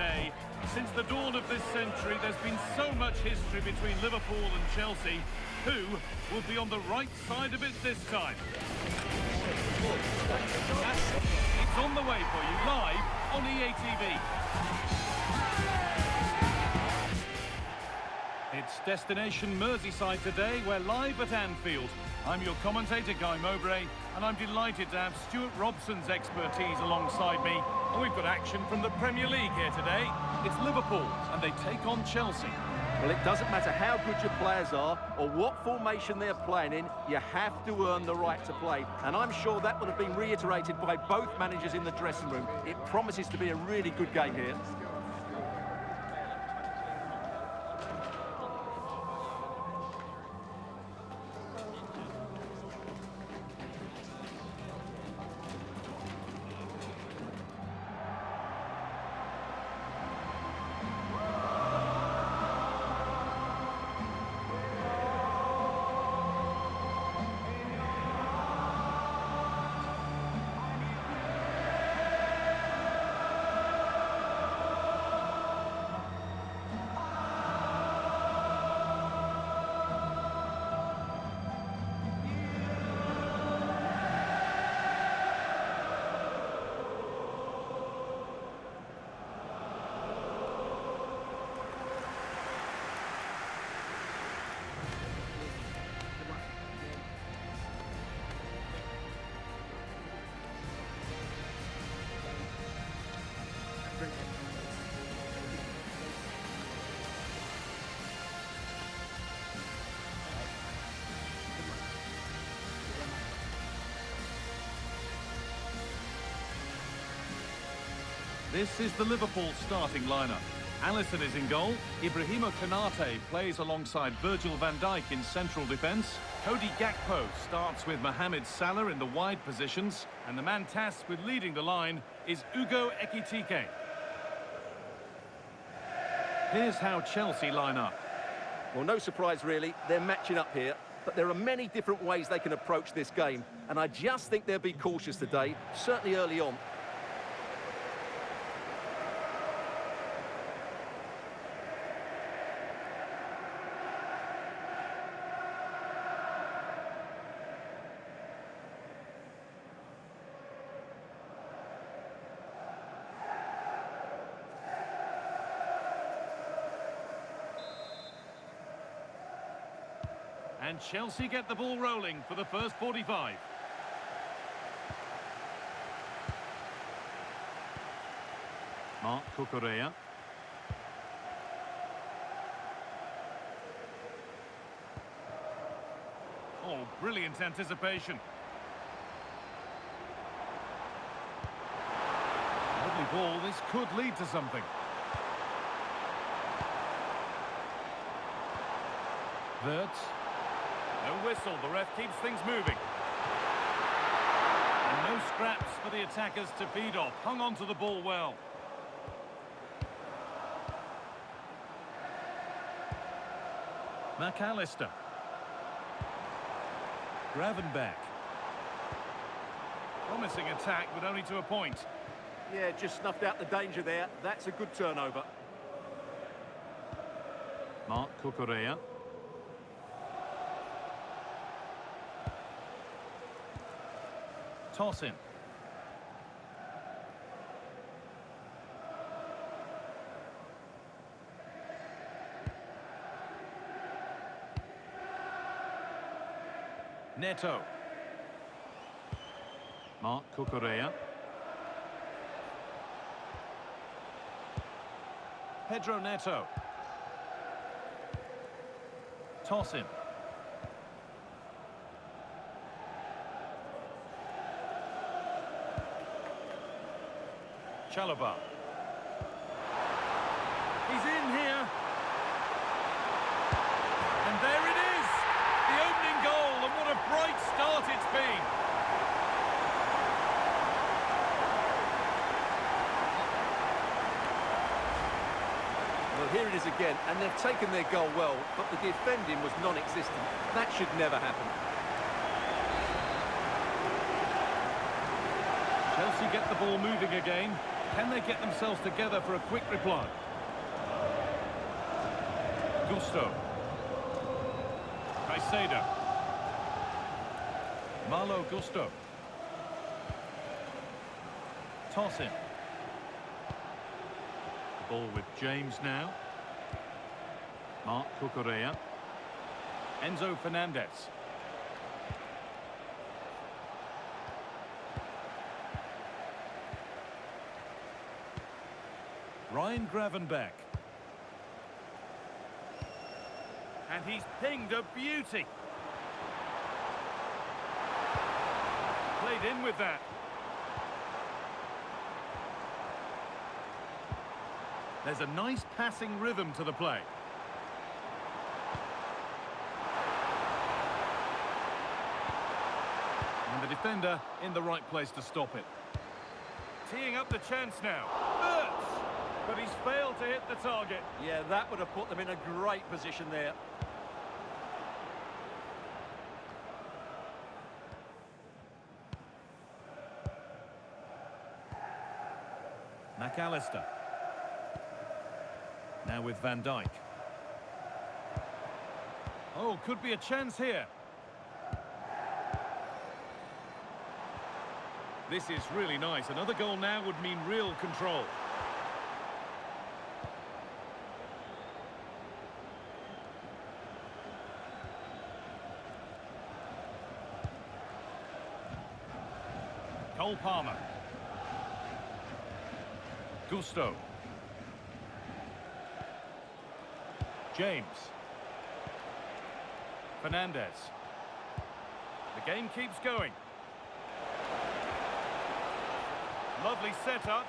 today. Since the dawn of this century, there's been so much history between Liverpool and Chelsea. Who will be on the right side of it this time? It's on the way for you, live on EA TV. It's destination Merseyside today. We're live at Anfield. I'm your commentator, Guy Mowbray, and I'm delighted to have Stuart Robson's expertise alongside me. And we've got action from the Premier League here today. It's Liverpool, and they take on Chelsea. Well, it doesn't matter how good your players are or what formation they're playing in, you have to earn the right to play. And I'm sure that would have been reiterated by both managers in the dressing room. It promises to be a really good game here. This is the Liverpool starting lineup. Alisson is in goal. Ibrahima Konate plays alongside Virgil van Dijk in central defence. Cody Gakpo starts with Mohamed Salah in the wide positions. And the man tasked with leading the line is Ugo Ekitike. Here's how Chelsea line up. Well, no surprise really, they're matching up here. But there are many different ways they can approach this game. And I just think they'll be cautious today, certainly early on. And Chelsea get the ball rolling for the first 45. Marc Cucurella. Oh, brilliant anticipation. Lovely ball, this could lead to something. Wirtz. No whistle, the ref keeps things moving. And no scraps for the attackers to feed off. Hung on to the ball well. McAllister. Gravenberch. Promising attack, but only to a point. Yeah, just snuffed out the danger there. That's a good turnover. Marc Cucurella. Toss in. Neto. Marc Cucurella. Pedro Neto. Toss in. Chalobah. He's in here. And there it is. The opening goal, and what a bright start it's been. Well, here it is again, and they've taken their goal well, but the defending was non-existent. That should never happen. Chelsea get the ball moving again. Can they get themselves together for a quick reply? Gusto. Caicedo. Malo Gusto. Toss in. Ball with James now. Mark Cucurella. Enzo Fernandez. Ryan Gravenberch. And he's pinged a beauty. Played in with that. There's a nice passing rhythm to the play. And the defender in the right place to stop it. Teeing up the chance now. But he's failed to hit the target. Yeah, that would have put them in a great position there. McAllister. Now with Van Dijk. Oh, could be a chance here. This is really nice. Another goal now would mean real control. Cole Palmer. Gusto. James. Fernandez. The game keeps going. Lovely setup,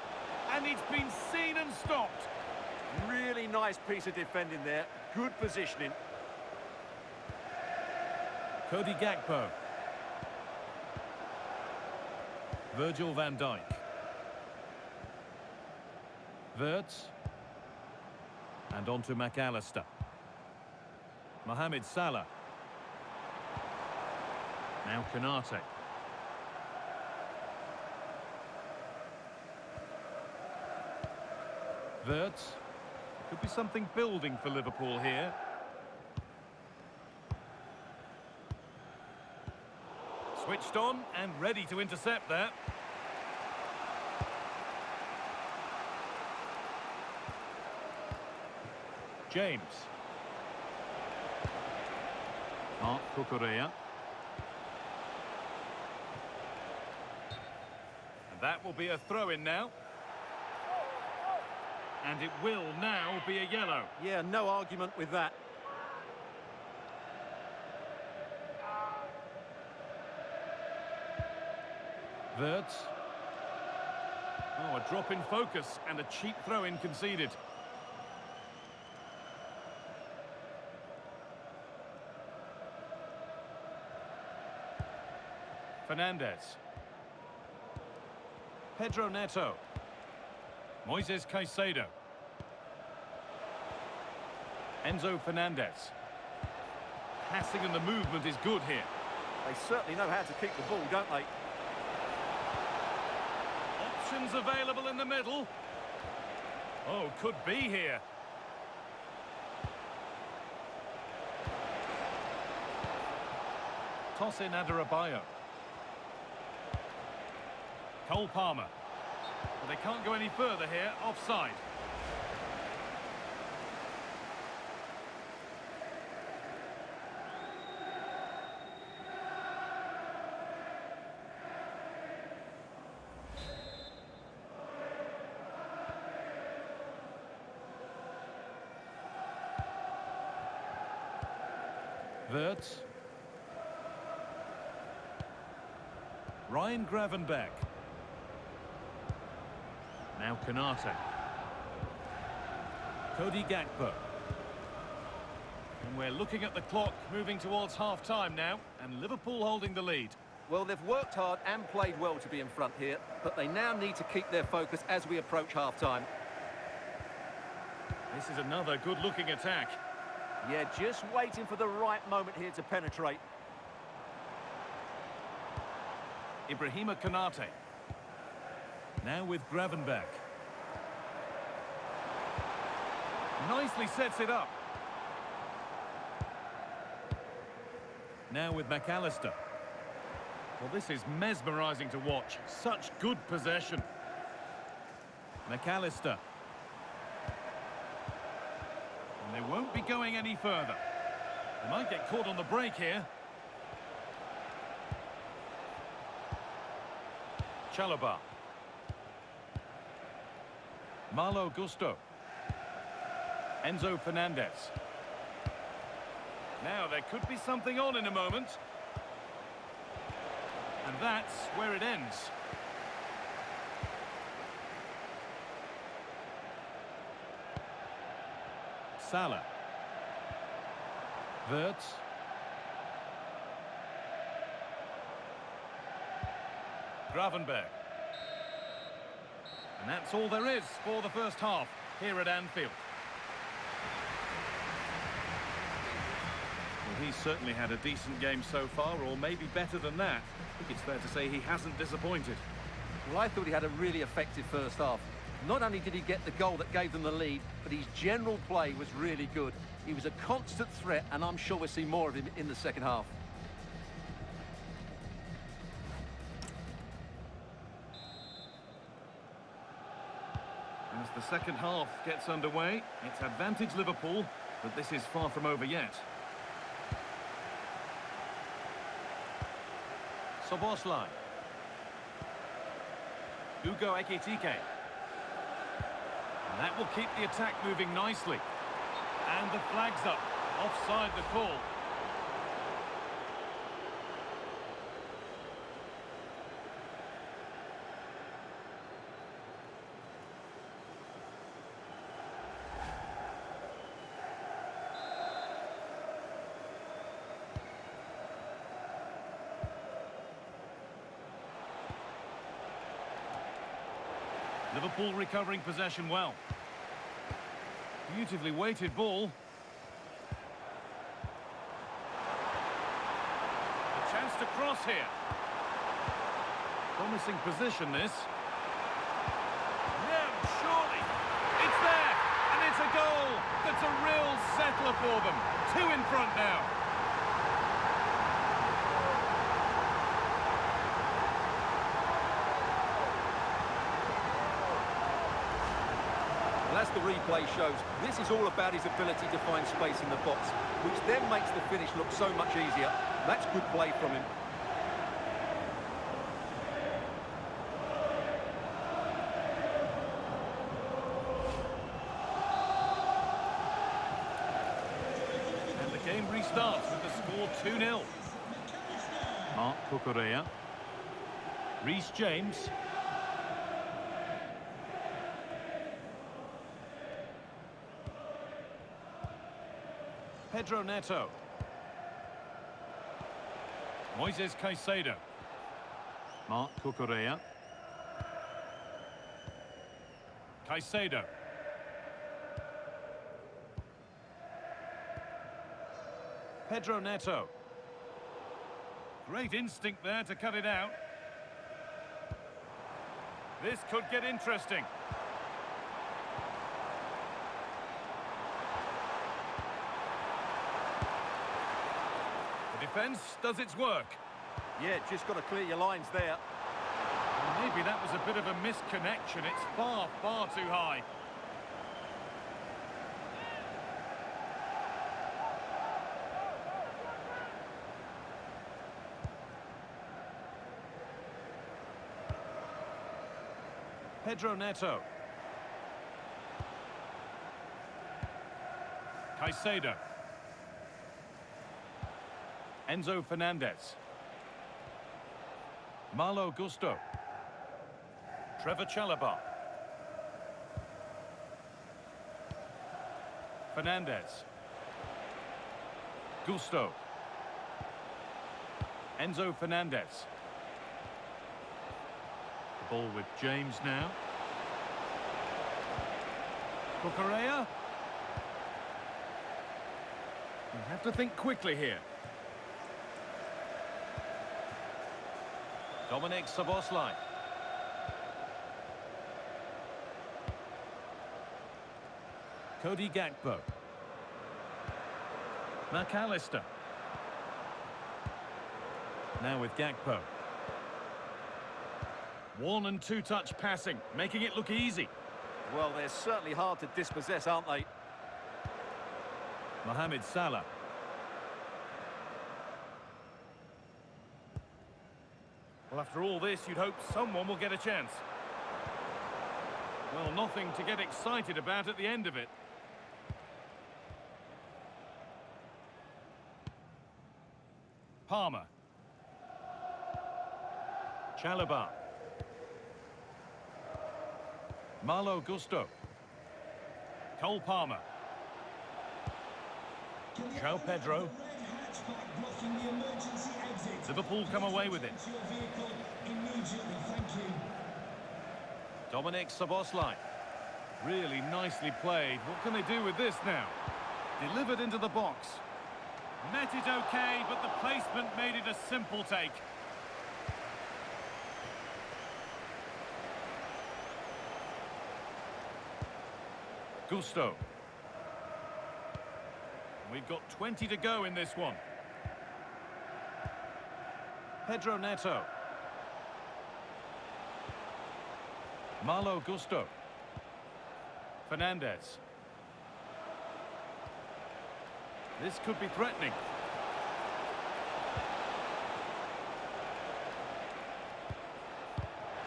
and it's been seen and stopped. Really nice piece of defending there. Good positioning. Cody Gakpo. Virgil van Dijk. Wirtz. And on to McAllister. Mohamed Salah. Now Konate. Wirtz. Could be something building for Liverpool here. Switched on and ready to intercept that. James. Mark Cucurella. And that will be a throw-in now. And it will now be a yellow. Yeah, no argument with that. Wirtz. Oh, a drop in focus and a cheap throw-in conceded. Fernandez. Pedro Neto. Moises Caicedo. Enzo Fernandez. Passing and the movement is good here. They certainly know how to keep the ball, don't they? Options available in the middle. Oh, could be here. Toss in Adarabioyo. Cole Palmer. But they can't go any further here, offside. Wirtz. Ryan Gravenberch. Now Konate. Cody Gakpo. And we're looking at the clock, moving towards half-time now, and Liverpool holding the lead. Well, they've worked hard and played well to be in front here, but they now need to keep their focus as we approach half-time. This is another good-looking attack. Yeah, just waiting for the right moment here to penetrate. Ibrahima Konate. Now with Gravenberch. Nicely sets it up. Now with McAllister. Well, this is mesmerising to watch. Such good possession. McAllister. And they won't be going any further. They might get caught on the break here. Chalobah. Malo Gusto. Enzo Fernandez. Now, there could be something on in a moment. And that's where it ends. Salah. Wirtz. Gravenberg. And that's all there is for the first half here at Anfield. Well, he's certainly had a decent game so far, or maybe better than that. I think it's fair to say he hasn't disappointed. Well, I thought he had a really effective first half. Not only did he get the goal that gave them the lead, but his general play was really good. He was a constant threat, and I'm sure we'll see more of him in the second half. As the second half gets underway, it's advantage Liverpool, but this is far from over yet. Szoboszlai. Ugo Ekitike. And that will keep the attack moving nicely. And the flag's up. Offside the call. Liverpool recovering possession well. Beautifully weighted ball. A chance to cross here. Promising position, this. No, surely. It's there, and it's a goal. That's a real settler for them. 2 in front now. Well, as the replay shows, this is all about his ability to find space in the box, which then makes the finish look so much easier. That's good play from him. And the game restarts with the score 2-0. Mark Cucurella. Reece James. Pedro Neto. Moises Caicedo. Mark Cucurella. Caicedo. Pedro Neto. Great instinct there to cut it out. This could get interesting. Defence does its work. Yeah, just got to clear your lines there. Well, maybe that was a bit of a misconnection. It's far, far too high. Pedro Neto. Caicedo. Enzo Fernandez. Malo Gusto. Trevor Chalobah. Fernandez. Gusto. Enzo Fernandez. The ball with James now. Cucurella. You have to think quickly here. Dominik Szoboszlai. Cody Gakpo. McAllister. Now with Gakpo. One and two touch passing, making it look easy. Well, they're certainly hard to dispossess, aren't they? Mohamed Salah. Well, after all this, you'd hope someone will get a chance. Well, nothing to get excited about at the end of it. Palmer. Chalobah. Malo Gusto. Cole Palmer. João Pedro. Liverpool come away with it. Dominic Szoboszlai. Really nicely played. What can they do with this now? Delivered into the box. Met it okay, but the placement made it a simple take. Gusto. We've got 20 to go in this one. Pedro Neto. Malo Gusto. Fernandez. This could be threatening.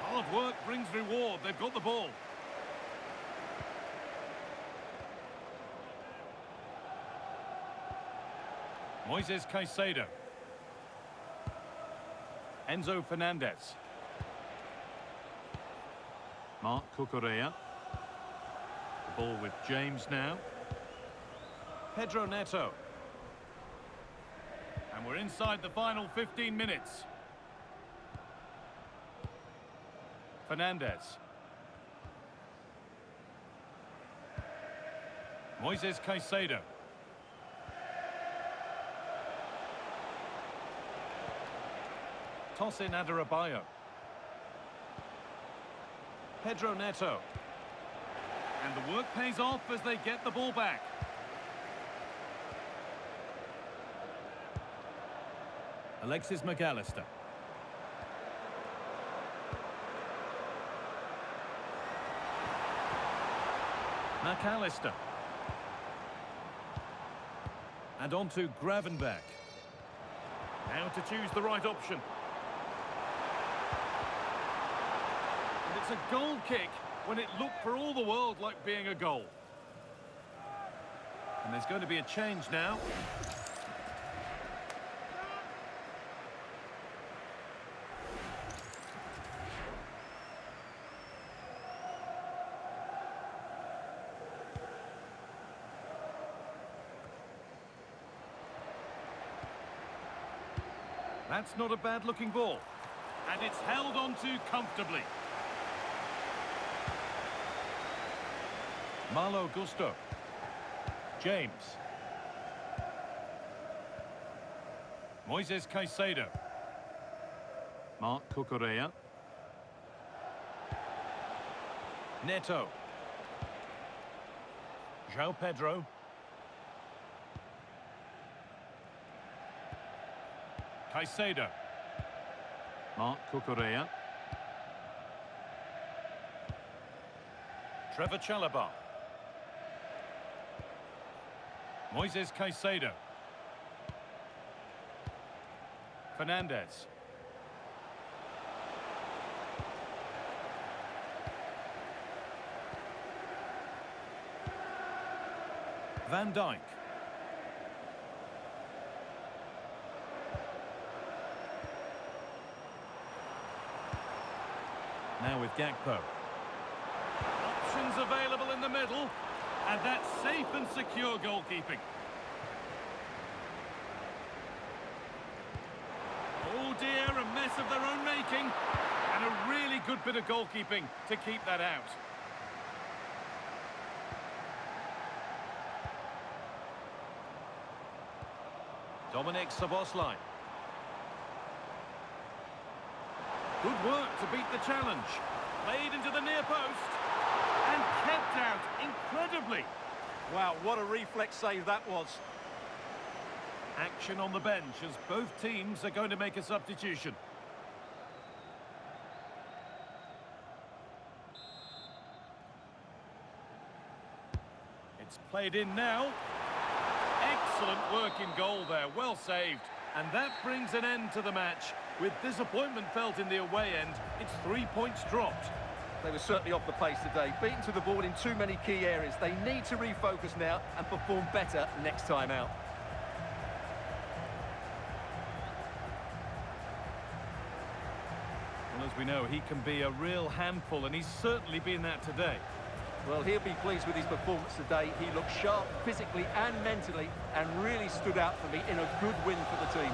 Hard work brings reward. They've got the ball. Moises Caicedo. Enzo Fernandez. Mark Cucurella. The ball with James now. Pedro Neto. And we're inside the final 15 minutes. Fernandez. Moises Caicedo. Tosin Adarabioyo. Pedro Neto. And the work pays off as they get the ball back. Alexis McAllister. McAllister. And on to Gravenberch. Now to choose the right option. And it's a goal kick when it looked for all the world like being a goal. And there's going to be a change now. That's not a bad-looking ball. And it's held on to comfortably. Malo Gusto. James. Moises Caicedo. Mark Cucurella. Neto. João Pedro. Caicedo. Mark Cucurella. Trevor Chalobah. Moises Caicedo. Fernandez. Van Dijk. Now with Gakpo. Options available in the middle, and that's safe and secure goalkeeping. Oh dear, a mess of their own making, and a really good bit of goalkeeping to keep that out. Dominic Szoboszlai. Good work to beat the challenge. Played into the near post. And kept out incredibly. Wow, what a reflex save that was. Action on the bench as both teams are going to make a substitution. It's played in now. Excellent work in goal there, well saved. And that brings an end to the match. With disappointment felt in the away end, it's 3 points dropped. They were certainly off the pace today, beaten to the ball in too many key areas. They need to refocus now and perform better next time out. Well, as we know, he can be a real handful, and he's certainly been that today. Well, he'll be pleased with his performance today. He looked sharp physically and mentally and really stood out for me in a good win for the team.